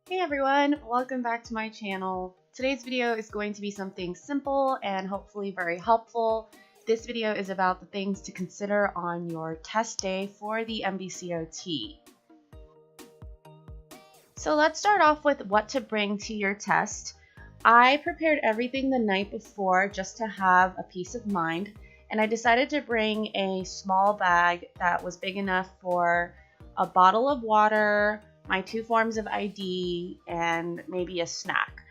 Hey everyone, welcome back to my channel. Today's video is going to be something simple and hopefully very helpful. This video is about the things to consider on your test day for the NBCOT. So let's start off with what to bring to your test. I prepared everything the night before just to have a peace of mind, and I decided to bring a small bag that was big enough for a bottle of water, my 2 forms of ID, and maybe a snack.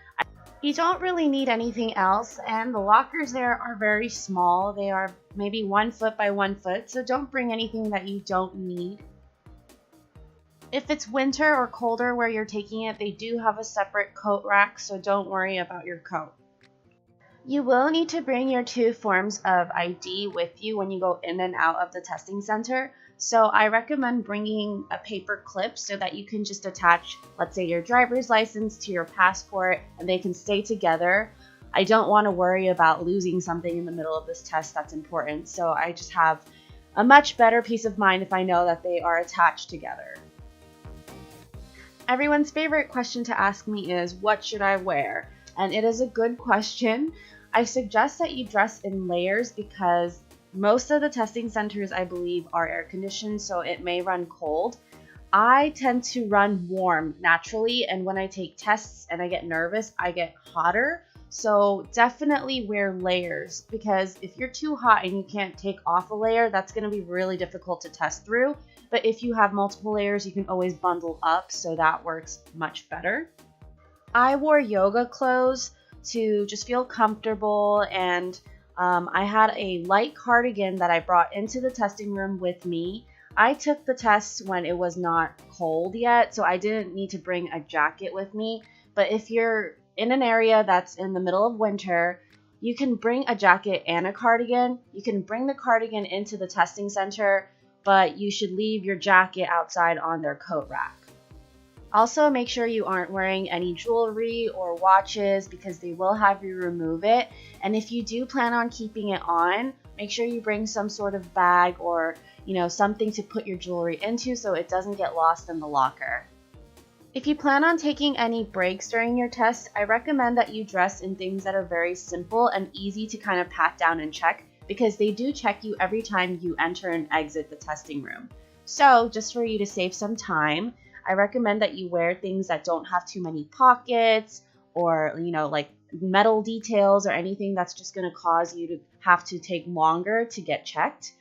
You don't really need anything else, and the lockers there are very small. They are maybe 1 foot by 1 foot, so don't bring anything that you don't need. If it's winter or colder where you're taking it, they do have a separate coat rack, so don't worry about your coat. You will need to bring your 2 forms of ID with you when you go in and out of the testing center. So I recommend bringing a paper clip so that you can just attach, let's say, your driver's license to your passport and they can stay together. I don't want to worry about losing something in the middle of this test that's important. So I just have a much better peace of mind if I know that they are attached together. Everyone's favorite question to ask me is, what should I wear? And it is a good question. I suggest that you dress in layers because most of the testing centers, I believe, are air conditioned, so it may run cold. I tend to run warm naturally, and when I take tests and I get nervous, I get hotter. So definitely wear layers, because if you're too hot and you can't take off a layer, that's going to be really difficult to test through. But if you have multiple layers, you can always bundle up, so that works much better. I wore yoga clothes to just feel comfortable, and I had a light cardigan that I brought into the testing room with me. I took the test when it was not cold yet, so I didn't need to bring a jacket with me. But if you're in an area that's in the middle of winter, you can bring a jacket and a cardigan. You can bring the cardigan into the testing center, but you should leave your jacket outside on their coat rack. Also, make sure you aren't wearing any jewelry or watches because they will have you remove it. And if you do plan on keeping it on, make sure you bring some sort of bag or, something to put your jewelry into so it doesn't get lost in the locker. If you plan on taking any breaks during your test, I recommend that you dress in things that are very simple and easy to kind of pat down and check, because they do check you every time you enter and exit the testing room. So just for you to save some time, I recommend that you wear things that don't have too many pockets or, like metal details or anything that's just going to cause you to have to take longer to get checked.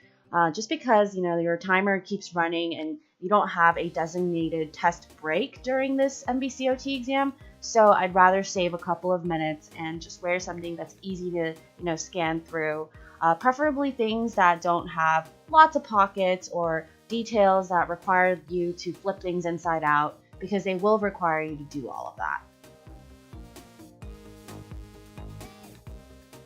Just because, your timer keeps running and you don't have a designated test break during this NBCOT exam. So I'd rather save a couple of minutes and just wear something that's easy to, scan through. Preferably things that don't have lots of pockets or details that require you to flip things inside out, because they will require you to do all of that.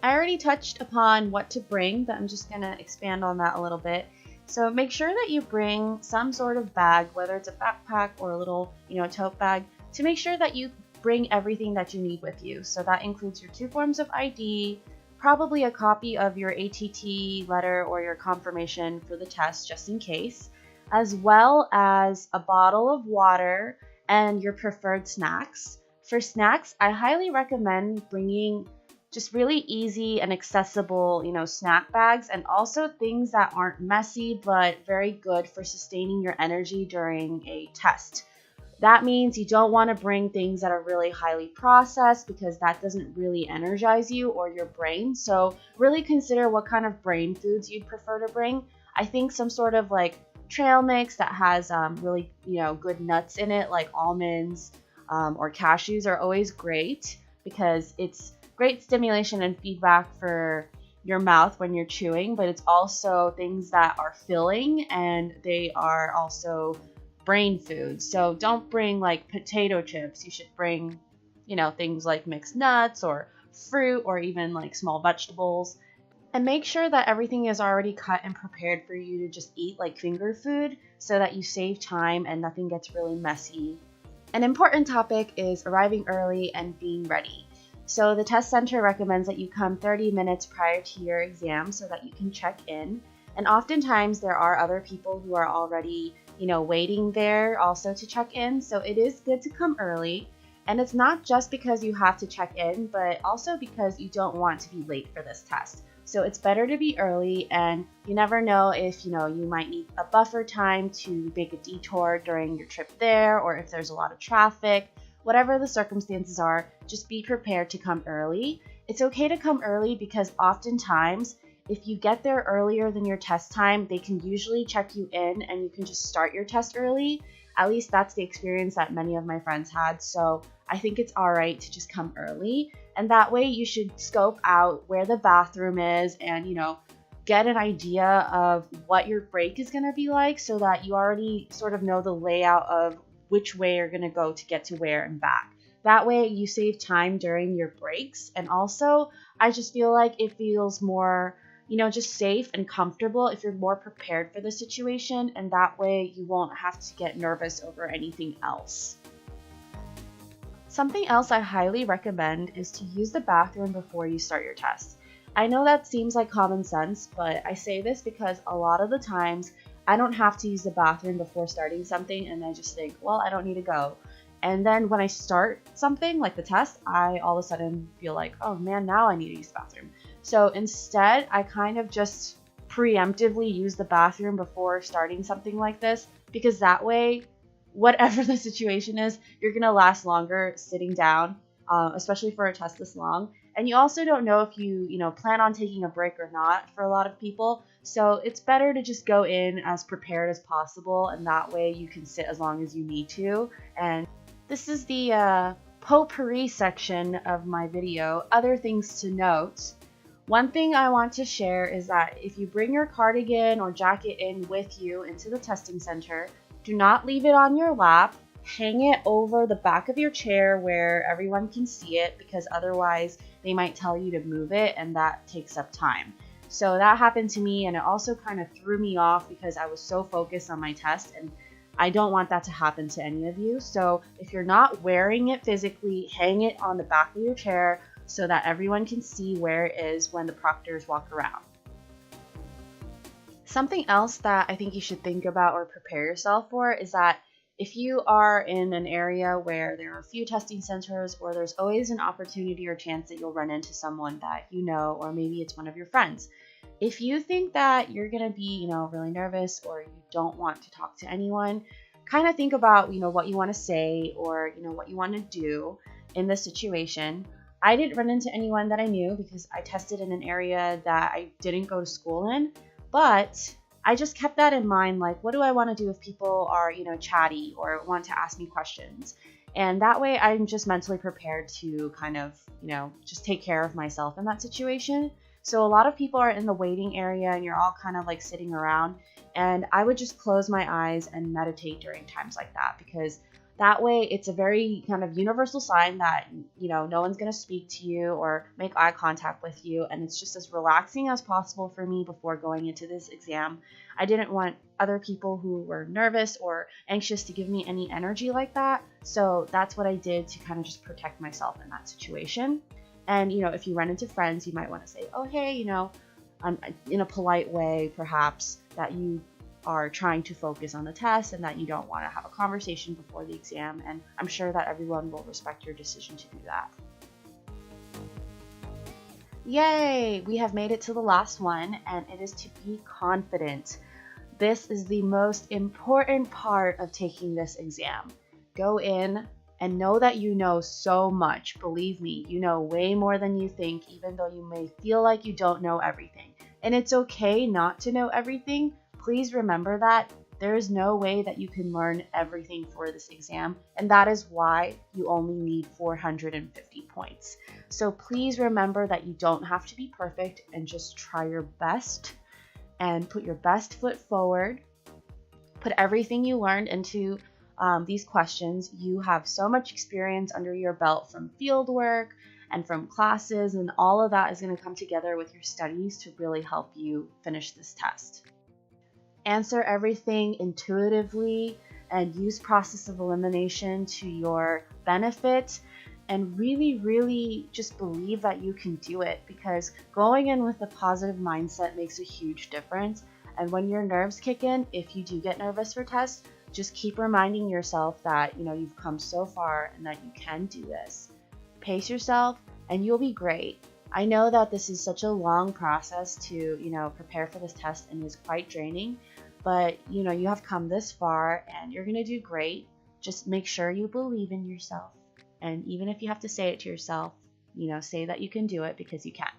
I already touched upon what to bring, but I'm just going to expand on that a little bit. So make sure that you bring some sort of bag, whether it's a backpack or a little, tote bag, to make sure that you bring everything that you need with you. So that includes your 2 forms of ID, probably a copy of your ATT letter or your confirmation for the test, just in case, as well as a bottle of water and your preferred snacks. For snacks, I highly recommend bringing just really easy and accessible, snack bags, and also things that aren't messy but very good for sustaining your energy during a test. That means you don't want to bring things that are really highly processed, because that doesn't really energize you or your brain. So really consider what kind of brain foods you'd prefer to bring. I think some sort of like trail mix that has really, good nuts in it, like almonds or cashews, are always great because it's great stimulation and feedback for your mouth when you're chewing, but it's also things that are filling and they are also brain food. So don't bring like potato chips. You should bring, things like mixed nuts or fruit or even like small vegetables. And make sure that everything is already cut and prepared for you to just eat like finger food, so that you save time and nothing gets really messy. An important topic is arriving early and being ready. So the test center recommends that you come 30 minutes prior to your exam so that you can check in. And oftentimes there are other people who are already, waiting there also to check in. So it is good to come early. And it's not just because you have to check in, but also because you don't want to be late for this test. So it's better to be early, and you never know if, you might need a buffer time to make a detour during your trip there, or if there's a lot of traffic. Whatever the circumstances are, just be prepared to come early. It's okay to come early because oftentimes, if you get there earlier than your test time, they can usually check you in and you can just start your test early. At least that's the experience that many of my friends had. So I think it's all right to just come early. And that way you should scope out where the bathroom is and, get an idea of what your break is going to be like so that you already sort of know the layout of which way you're going to go to get to where and back. That way you save time during your breaks. And also, I just feel like it feels more, just safe and comfortable if you're more prepared for the situation. And that way you won't have to get nervous over anything else. Something else I highly recommend is to use the bathroom before you start your test. I know that seems like common sense, but I say this because a lot of the times I don't have to use the bathroom before starting something and I just think, well, I don't need to go. And then when I start something like the test, I all of a sudden feel like, oh man, now I need to use the bathroom. So instead, I kind of just preemptively use the bathroom before starting something like this, because that way, whatever the situation is, you're going to last longer sitting down, especially for a test this long. And you also don't know if you plan on taking a break or not for a lot of people. So it's better to just go in as prepared as possible, and that way you can sit as long as you need to. And this is the potpourri section of my video. Other things to note. One thing I want to share is that if you bring your cardigan or jacket in with you into the testing center, do not leave it on your lap. Hang it over the back of your chair where everyone can see it, because otherwise they might tell you to move it and that takes up time. So that happened to me, and it also kind of threw me off because I was so focused on my test, and I don't want that to happen to any of you. So if you're not wearing it physically, hang it on the back of your chair so that everyone can see where it is when the proctors walk around. Something else that I think you should think about or prepare yourself for is that if you are in an area where there are a few testing centers, or there's always an opportunity or chance that you'll run into someone that you know, or maybe it's one of your friends. If you think that you're going to be, really nervous, or you don't want to talk to anyone, kind of think about, what you want to say, or, what you want to do in this situation. I didn't run into anyone that I knew because I tested in an area that I didn't go to school in, but I just kept that in mind, like, what do I want to do if people are, chatty or want to ask me questions? And that way I'm just mentally prepared to kind of, just take care of myself in that situation. So a lot of people are in the waiting area and you're all kind of like sitting around, and I would just close my eyes and meditate during times like that, because that way it's a very kind of universal sign that, no one's going to speak to you or make eye contact with you. And it's just as relaxing as possible for me before going into this exam. I didn't want other people who were nervous or anxious to give me any energy like that. So that's what I did to kind of just protect myself in that situation. And, if you run into friends, you might want to say, oh, hey, in a polite way, perhaps, that you are trying to focus on the test and that you don't want to have a conversation before the exam. And I'm sure that everyone will respect your decision to do that. Yay! We have made it to the last one, and it is to be confident. This is the most important part of taking this exam. Go in and know that you know so much. Believe me, you know way more than you think, even though you may feel like you don't know everything. And it's okay not to know everything. Please remember that there is no way that you can learn everything for this exam, and that is why you only need 450 points. So please remember that you don't have to be perfect, and just try your best and put your best foot forward. Put everything you learned into these questions. You have so much experience under your belt from field work and from classes, and all of that is going to come together with your studies to really help you finish this test. Answer everything intuitively and use process of elimination to your benefit, and really, really just believe that you can do it, because going in with a positive mindset makes a huge difference. And when your nerves kick in, if you do get nervous for tests, just keep reminding yourself that, you've come so far and that you can do this. Pace yourself and you'll be great. I know that this is such a long process to, prepare for this test and is quite draining, but, you have come this far and you're going to do great. Just make sure you believe in yourself. And even if you have to say it to yourself, say that you can do it because you can.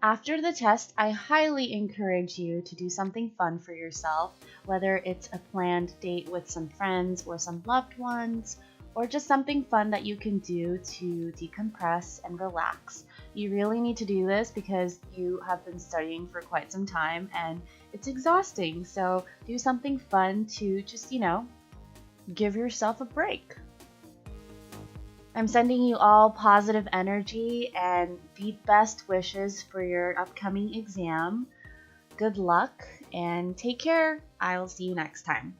After the test, I highly encourage you to do something fun for yourself, whether it's a planned date with some friends or some loved ones, or just something fun that you can do to decompress and relax. You really need to do this because you have been studying for quite some time and it's exhausting. So do something fun to just, give yourself a break. I'm sending you all positive energy and the best wishes for your upcoming exam. Good luck and take care. I'll see you next time.